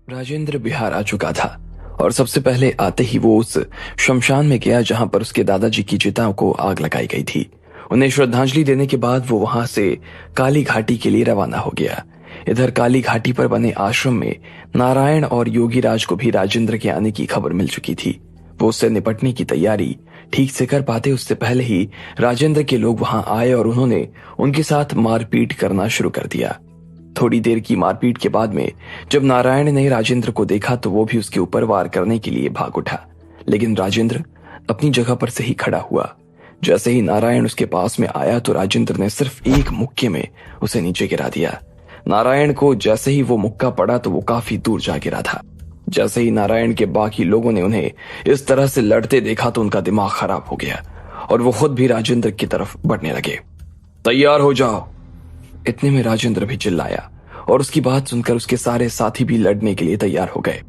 राजेंद्र बिहार आ चुका था और सबसे पहले आते ही वो उस शमशान में गया जहां पर उसके दादाजी की चिता को आग लगाई गई थी। उन्हें श्रद्धांजलि देने के बाद वो वहां से काली घाटी के लिए रवाना हो गया। इधर काली घाटी पर बने आश्रम में नारायण और योगीराज को भी राजेंद्र के आने की खबर मिल चुकी थी। वो उससे निपटने की तैयारी ठीक से कर पाते उससे पहले ही राजेंद्र के लोग वहां आए और उन्होंने उनके साथ मारपीट करना शुरू कर दिया। थोड़ी देर की मारपीट के बाद में जब नारायण ने राजेंद्र को देखा तो वो भी उसके ऊपर वार करने के लिए भाग उठा, लेकिन राजेंद्र अपनी जगह पर से ही खड़ा हुआ। जैसे ही नारायण उसके पास में आया तो राजेंद्र ने सिर्फ एक मुक्के में उसे नीचे गिरा दिया। नारायण को जैसे ही वो मुक्का पड़ा तो वो काफी दूर जा गिरा था। जैसे ही नारायण के बाकी लोगों ने उन्हें इस तरह से लड़ते देखा तो उनका दिमाग खराब हो गया और वो खुद भी राजेंद्र की तरफ बढ़ने लगे। तैयार हो जाओ। इतने में राजेंद्र भी चिल्लाया और उसकी बात सुनकर उसके सारे साथी भी लड़ने के लिए तैयार हो गए।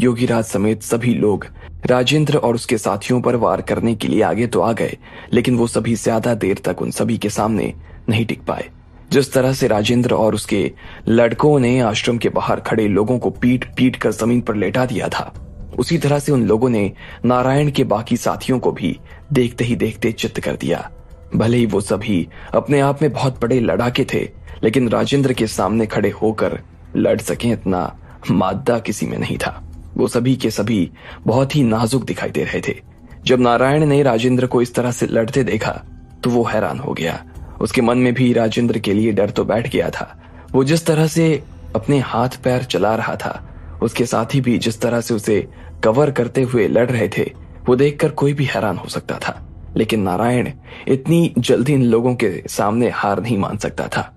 योगीराज समेत सभी लोग राजेंद्र और उसके साथियों पर वार करने के लिए आगे तो आ गए, लेकिन वो सभी ज्यादा देर तक उन सभी के सामने नहीं टिक पाए। जिस तरह से राजेंद्र और उसके लड़कों ने आश्रम के बाहर खड़े लोगों को पीट पीट कर जमीन पर लेटा दिया था, उसी तरह से उन लोगों ने नारायण के बाकी साथियों को भी देखते ही देखते चित्त कर दिया। भले ही वो सभी अपने आप में बहुत बड़े लड़ाके थे, लेकिन राजेंद्र के सामने खड़े होकर लड़ सकें इतना मादा किसी में नहीं था। वो सभी के सभी बहुत ही नाजुक दिखाई दे रहे थे। जब नारायण ने राजेंद्र को इस तरह से लड़ते देखा तो वो हैरान हो गया। उसके मन में भी राजेंद्र के लिए डर तो बैठ गया था। वो जिस तरह से अपने हाथ पैर चला रहा था, उसके साथी भी जिस तरह से उसे कवर करते हुए लड़ रहे थे, वो देखकर कोई भी हैरान हो सकता था। लेकिन नारायण इतनी जल्दी इन लोगों के सामने हार नहीं मान सकता था।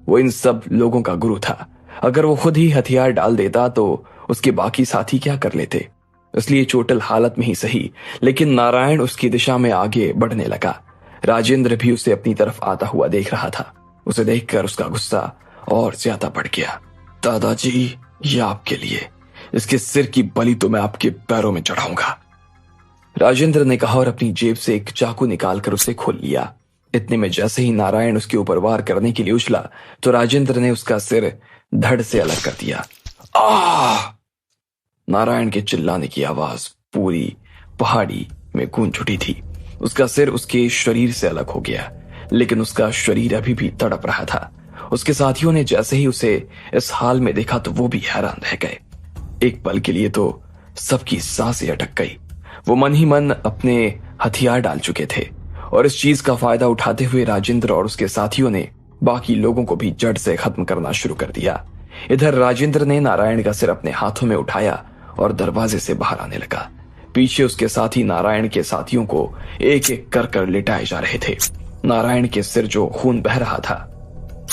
वो इन सब लोगों का गुरु था। अगर वो खुद ही हथियार डाल देता तो उसके बाकी साथी क्या कर लेते। इसलिए चोटिल हालत में ही सही, लेकिन नारायण उसकी दिशा में आगे बढ़ने लगा। राजेंद्र भी उसे अपनी तरफ आता हुआ देख रहा था। उसे देखकर उसका गुस्सा और ज्यादा बढ़ गया। दादाजी, ये आपके लिए, इसके सिर की बलि तो मैं आपके पैरों में चढ़ाऊंगा, राजेंद्र ने कहा और अपनी जेब से एक चाकू निकालकर उसे खोल लिया। इतने में जैसे ही नारायण उसके ऊपर वार करने के लिए उछला तो राजेंद्र ने उसका सिर धड़ से अलग कर दिया। आह! नारायण के चिल्लाने की आवाज पूरी पहाड़ी में गूंज उठी थी। उसका सिर उसके शरीर से अलग हो गया, लेकिन उसका शरीर अभी भी तड़प रहा था। उसके साथियों ने जैसे ही उसे इस हाल में देखा तो वो भी हैरान रह गए। एक पल के लिए तो सबकी सांसें अटक गई। वो मन ही मन अपने हथियार डाल चुके थे और इस चीज का फायदा उठाते हुए राजेंद्र और उसके साथियों ने बाकी लोगों को भी जड़ से खत्म करना शुरू कर दिया। इधर राजेंद्र ने नारायण का सिर अपने हाथों में उठाया और दरवाजे से बाहर आने लगा। पीछे उसके साथी नारायण के साथियों को एक एक कर कर लिटाए जा रहे थे। नारायण के सिर जो खून बह रहा था,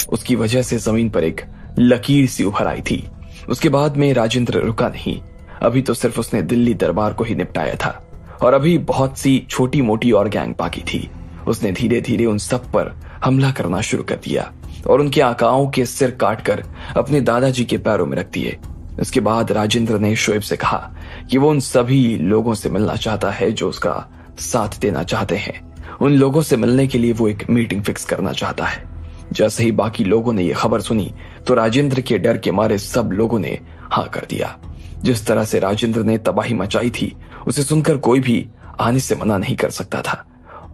उसकी वजह से जमीन पर एक लकीर सी उभर आई थी। उसके बाद में राजेंद्र रुका नहीं। अभी तो सिर्फ उसने दिल्ली दरबार को ही निपटाया था और अभी बहुत सी छोटी मोटी और गैंग बाकी थी। उसने धीरे धीरे उन सब पर हमला करना शुरू कर दिया और उनके आकाओं के सिर काटकर अपने दादाजी के पैरों में रख दिए। इसके बाद राजेंद्र ने शोएब से कहा कि वो उन सभी लोगों से मिलना चाहता है जो उसका साथ देना चाहते हैं। उन लोगों से मिलने के लिए वो एक मीटिंग फिक्स करना चाहता है। जैसे ही बाकी लोगों ने यह खबर सुनी तो राजेंद्र के डर के मारे सब लोगों ने हाँ कर दिया। जिस तरह से राजेंद्र ने तबाही मचाई थी, उसे सुनकर कोई भी आने से मना नहीं कर सकता था।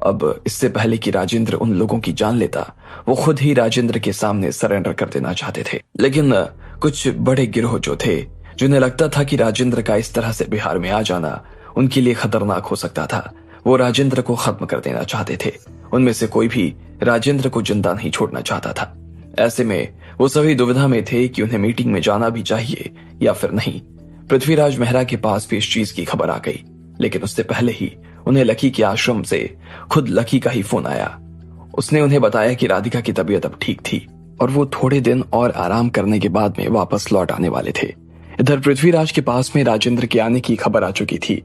अब इससे पहले कि राजेंद्र उन लोगों की जान लेता, वो खुद ही राजेंद्र के सामने सरेंडर कर देना चाहते थे। लेकिन कुछ बड़े गिरोह जो थे, जिन्हें लगता था कि राजेंद्र का इस तरह से बिहार में आ जाना उनके लिए खतरनाक हो सकता था, वो राजेंद्र को खत्म कर देना चाहते थे। उनमें से कोई भी राजेंद्र को जिंदा नहीं छोड़ना चाहता था। ऐसे में वो सभी दुविधा में थे कि उन्हें मीटिंग में जाना भी चाहिए या फिर नहीं। पृथ्वीराज मेहरा के पास भी इस चीज की खबर आ गई, लेकिन उससे पहले ही उन्हें लकी के आश्रम से खुद लकी का ही फोन आया। उसने उन्हें बताया कि राधिका की तबीयत अब ठीक थी और वो थोड़े दिन और आराम करने के बाद में वापस लौट आने वाले थे। इधर पृथ्वीराज के पास में राजेंद्र के आने की खबर आ चुकी थी।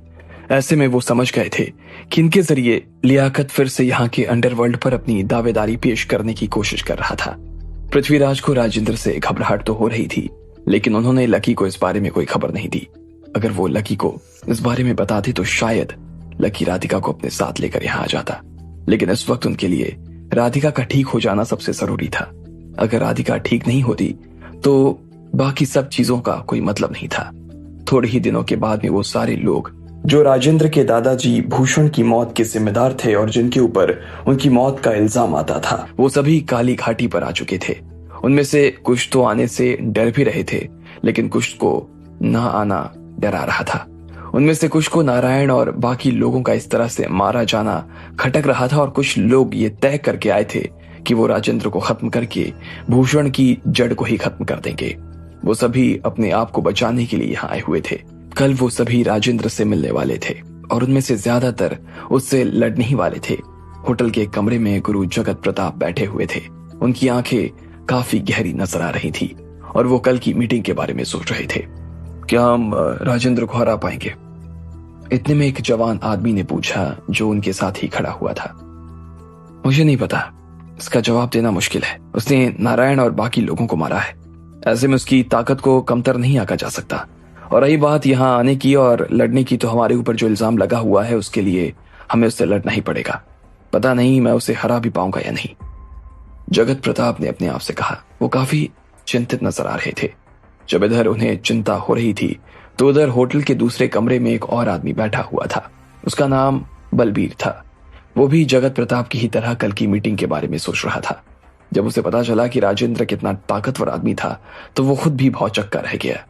ऐसे में वो समझ गए थे कि इनके जरिए लियाकत फिर से यहाँ के अंडरवर्ल्ड पर अपनी दावेदारी पेश करने की कोशिश कर रहा था। पृथ्वीराज को राजेंद्र से घबराहट तो हो रही थी, लेकिन उन्होंने लकी को इस बारे में कोई खबर नहीं दी। अगर वो लकी को इस बारे में बताते तो शायद लकी राधिका को अपने साथ लेकर यहाँ आ जाता, लेकिन इस वक्त उनके लिए राधिका का ठीक हो जाना सबसे जरूरी था। अगर राधिका ठीक नहीं होती तो बाकी सब चीजों का कोई मतलब नहीं था। थोड़े ही दिनों के बाद में वो सारे लोग जो राजेंद्र के दादाजी भूषण की मौत के जिम्मेदार थे और जिनके ऊपर उनकी मौत का इल्जाम आता था, वो सभी काली घाटी पर आ चुके थे। उनमें से कुछ तो आने से डर भी रहे थे, लेकिन कुछ को ना आना डरा रहा था। उनमें से कुछ को नारायण और बाकी लोगों का इस तरह से मारा जाना खटक रहा था, और कुछ लोग ये तय करके आए थे कि वो राजेंद्र को खत्म करके भूषण की जड़ को ही खत्म कर देंगे। वो सभी अपने आप को बचाने के लिए यहाँ आए हुए थे। कल वो सभी राजेंद्र से मिलने वाले थे और उनमें से ज्यादातर उससे लड़ने ही वाले थे। होटल के कमरे में गुरु जगत प्रताप बैठे हुए थे। उनकी आंखें काफी गहरी नजर आ रही थी और वो कल की मीटिंग के बारे में सोच रहे थे। क्या हम राजेंद्र को हरा पाएंगे? इतने में एक जवान आदमी ने पूछा जो उनके साथ ही खड़ा हुआ था। मुझे नहीं पता, इसका जवाब देना मुश्किल है। उसने नारायण और बाकी लोगों को मारा है, ऐसे में उसकी ताकत को कमतर नहीं आंका जा सकता। और रही बात यहाँ आने की और लड़ने की, तो हमारे ऊपर जो इल्जाम लगा हुआ है उसके लिए हमें उससे लड़ना ही पड़ेगा। पता नहीं मैं उसे हरा भी पाऊंगा या नहीं, जगत प्रताप ने अपने आप से कहा। वो काफी चिंतित नजर आ रहे थे। जब इधर उन्हें चिंता हो रही थी तो उधर होटल के दूसरे कमरे में एक और आदमी बैठा हुआ था। उसका नाम बलबीर था। वो भी जगत प्रताप की ही तरह कल की मीटिंग के बारे में सोच रहा था। जब उसे पता चला कि राजेंद्र कितना ताकतवर आदमी था तो वो खुद भी भौचक्का रह गया।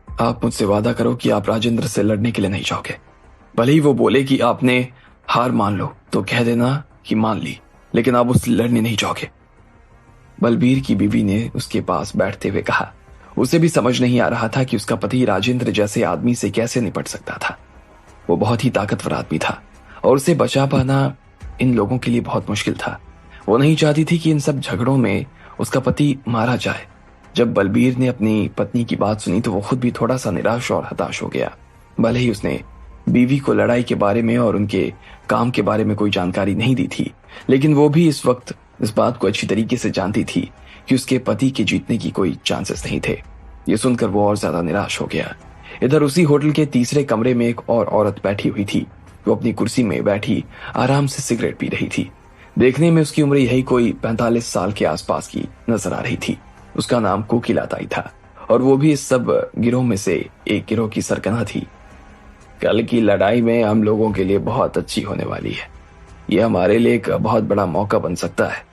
आप मुझसे वादा करो कि आप राजेंद्र से लड़ने के लिए नहीं जाओगे। भले ही वो बोले कि आपने हार मान लो तो कह देना कि मान ली, लेकिन आप उससे लड़ने नहीं जाओगे, बलबीर की बीवी ने उसके पास बैठते हुए कहा। उसे भी समझ नहीं आ रहा था कि उसका पति राजेंद्र जैसे आदमी से कैसे निपट सकता था। वो बहुत ही ताकतवर आदमी था और उसे बचा पाना इन लोगों के लिए बहुत मुश्किल था। वो नहीं चाहती थी कि इन सब झगड़ों में उसका पति मारा जाए। जब बलबीर ने अपनी पत्नी की बात सुनी तो वो खुद भी थोड़ा सा निराश और हताश हो गया। भले ही उसने बीवी को लड़ाई के बारे में और उनके काम के बारे में कोई जानकारी नहीं दी थी, लेकिन वो भी इस वक्त इस बात को अच्छी तरीके से जानती थी कि उसके पति के जीतने की कोई चांसेस नहीं थे। ये सुनकर वो और ज्यादा निराश हो गया। इधर उसी होटल के तीसरे कमरे में एक और औरत बैठी हुई थी। वो अपनी कुर्सी में बैठी आराम से सिगरेट पी रही थी। देखने में उसकी उम्र यही कोई 45 साल के आसपास की नजर आ रही थी। उसका नाम कोकिला ताई था और वो भी इस सब गिरोह में से एक गिरोह की सरगना थी। कल की लड़ाई में हम लोगों के लिए बहुत अच्छी होने वाली है। ये हमारे लिए एक बहुत बड़ा मौका बन सकता है।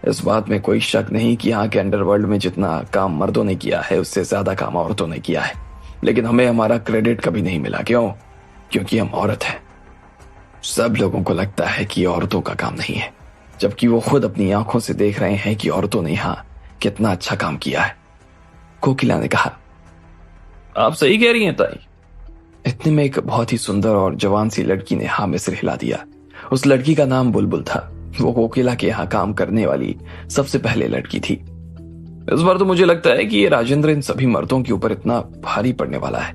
इस बात में कोई शक नहीं कि यहाँ के अंडरवर्ल्ड में जितना काम मर्दों ने किया है उससे ज्यादा काम औरतों ने किया है, लेकिन हमें हमारा क्रेडिट कभी नहीं मिला। क्यों? क्योंकि हम औरत हैं। सब लोगों को लगता है कि औरतों का काम नहीं है, जबकि वो खुद अपनी आंखों से देख रहे हैं कि औरतों ने यहाँ कितना अच्छा काम किया है, कोकिला ने कहा। आप सही कह रही हैं ताई। इतने में एक बहुत ही सुंदर और जवान सी लड़की ने हाँ में सिर हिला दिया। उस लड़की का नाम बुलबुल था। वो कोकिला के यहाँ काम करने वाली सबसे पहले लड़की थी। इस बार तो मुझे लगता है कि ये राजेंद्र इन सभी मर्दों के ऊपर इतना भारी पड़ने वाला है।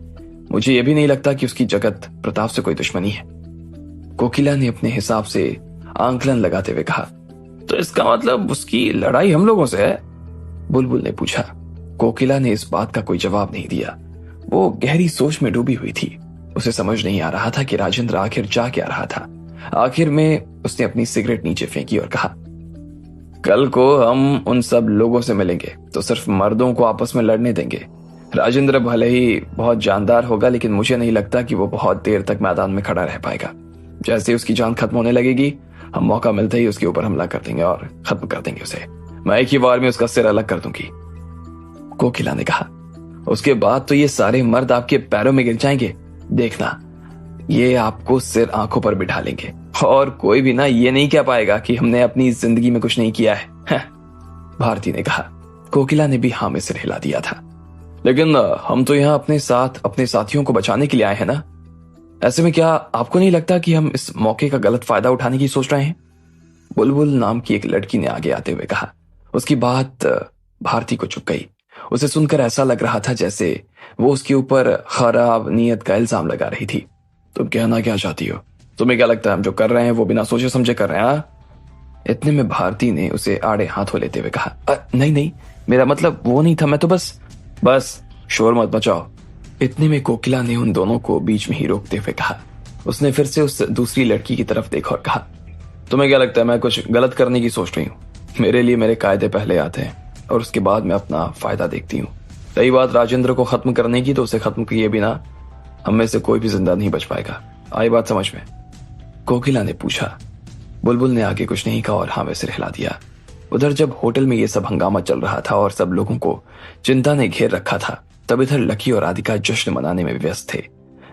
मुझे ये भी नहीं लगता कि उसकी जगत प्रताप से कोई दुश्मनी है, कोकिला ने अपने हिसाब से आंकलन लगाते हुए कहा। तो इसका मतलब उसकी लड़ाई हम लोगों से है? बुलबुल ने पूछा। कोकिला ने इस बात का कोई जवाब नहीं दिया। वो गहरी सोच में डूबी हुई थी। उसे समझ नहीं आ रहा था कि राजेंद्र आखिर जा क्या रहा था। आखिर में उसने अपनी सिगरेट नीचे फेंकी और कहा, कल को हम उन सब लोगों से मिलेंगे तो सिर्फ मर्दों को आपस में लड़ने देंगे। राजेंद्र भले ही बहुत जानदार होगा, लेकिन मुझे नहीं लगता कि वो बहुत देर तक मैदान में खड़ा रह पाएगा। जैसे ही उसकी जान खत्म होने लगेगी, हम मौका मिलते ही उसके ऊपर हमला कर देंगे और खत्म कर देंगे उसे। मैं एक ही बार में उसका सिर अलग कर दूंगी, कोकिला ने कहा। उसके बाद तो ये सारे मर्द आपके पैरों में गिर जाएंगे। देखना, ये आपको सिर आंखों पर बिठा लेंगे और कोई भी ना ये नहीं कह पाएगा कि हमने अपनी जिंदगी में कुछ नहीं किया है, भारती ने कहा। कोकिला ने भी हाँ में सिर हिला दिया था। लेकिन हम तो यहाँ अपने साथ अपने साथियों को बचाने के लिए आए हैं ना। ऐसे में क्या आपको नहीं लगता कि हम इस मौके का गलत फायदा उठाने की सोच रहे हैं? बुलबुल नाम की एक लड़की ने आगे आते हुए कहा। उसकी बात भारती को चुप गई। उसे सुनकर ऐसा लग रहा था जैसे वो उसके ऊपर खराब नीयत का इल्जाम लगा रही थी। तुम कहना क्या चाहती हो? तुम्हें क्या लगता है हम जो कर रहे हैं वो बिना सोचे समझे कर रहे हैं? इतने में भारती ने उसे आड़े हाथों लेते हुए कहा, नहीं नहीं, मेरा मतलब वो नहीं था। मैं तो बस शोर मत मचाओ। इतने में कोकिला ने उन दोनों को बीच में ही रोकते हुए कहा। उसने फिर से उस दूसरी लड़की की तरफ देखा और कहा, तुम्हें क्या लगता है मैं कुछ गलत करने की सोच रही हूँ? मेरे लिए मेरे कायदे पहले आते हैं और उसके बाद मैं अपना फायदा देखती हूँ। रही बात राजेंद्र को खत्म करने की, तो उसे खत्म किए बिना हम में से कोई भी जिंदा नहीं बच पाएगा। आई बात समझ में? कोकिला ने पूछा। बुलबुल ने आगे कुछ नहीं कहा और हाँ में सिर हिला दिया। उधर जब होटल में ये सब हंगामा चल रहा था और सब लोगों को चिंता ने घेर रखा था, तब इधर लकी और राधिका जश्न मनाने में व्यस्त थे।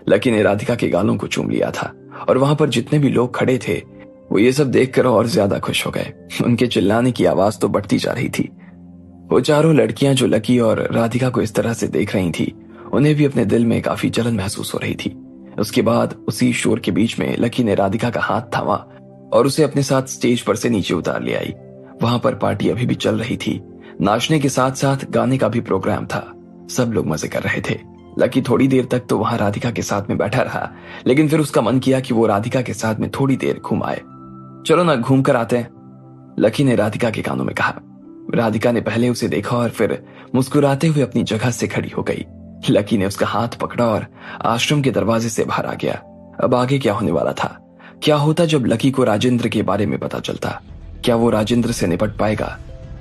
लकी ने राधिका के गालों को चूम लिया था और वहां पर जितने भी लोग खड़े थे वो ये सब देखकर और ज्यादा खुश हो गए। उनके चिल्लाने की आवाज तो बढ़ती जा रही थी। वो चारों लड़कियां जो लकी और राधिका को इस तरह से देख रही थी, उन्हें भी अपने दिल में काफी जलन महसूस हो रही थी। उसके बाद उसी शोर के बीच में लकी ने राधिका का हाथ थामा और उसे अपने साथ स्टेज पर से नीचे उतार ले आई। वहां पर पार्टी अभी भी चल रही थी। नाचने के साथ साथ गाने का भी प्रोग्राम था। सब लोग मजे कर रहे थे। लकी थोड़ी देर तक तो वहां राधिका के साथ में बैठा रहा, लेकिन फिर उसका मन किया कि वो राधिका के साथ में थोड़ी देर घूम आए। चलो ना घूम कर आते हैं, लकी ने राधिका के कानों में कहा। राधिका ने पहले उसे देखा और फिर मुस्कुराते हुए अपनी जगह से खड़ी हो गई। लकी ने उसका हाथ पकड़ा और आश्रम के दरवाजे से बाहर आ गया। अब आगे क्या होने वाला था? क्या होता जब लकी को राजेंद्र के बारे में पता चलता? क्या वो राजेंद्र से निपट पाएगा?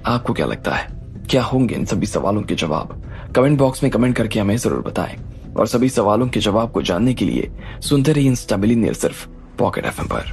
आपको क्या लगता है, क्या होंगे इन सभी सवालों के जवाब? कमेंट बॉक्स में कमेंट करके हमें जरूर बताएं। और सभी सवालों के जवाब को जानने के लिए सुनते रहिए इंस्टा मिलियनेयर सिर्फ पॉकेट एफएम पर।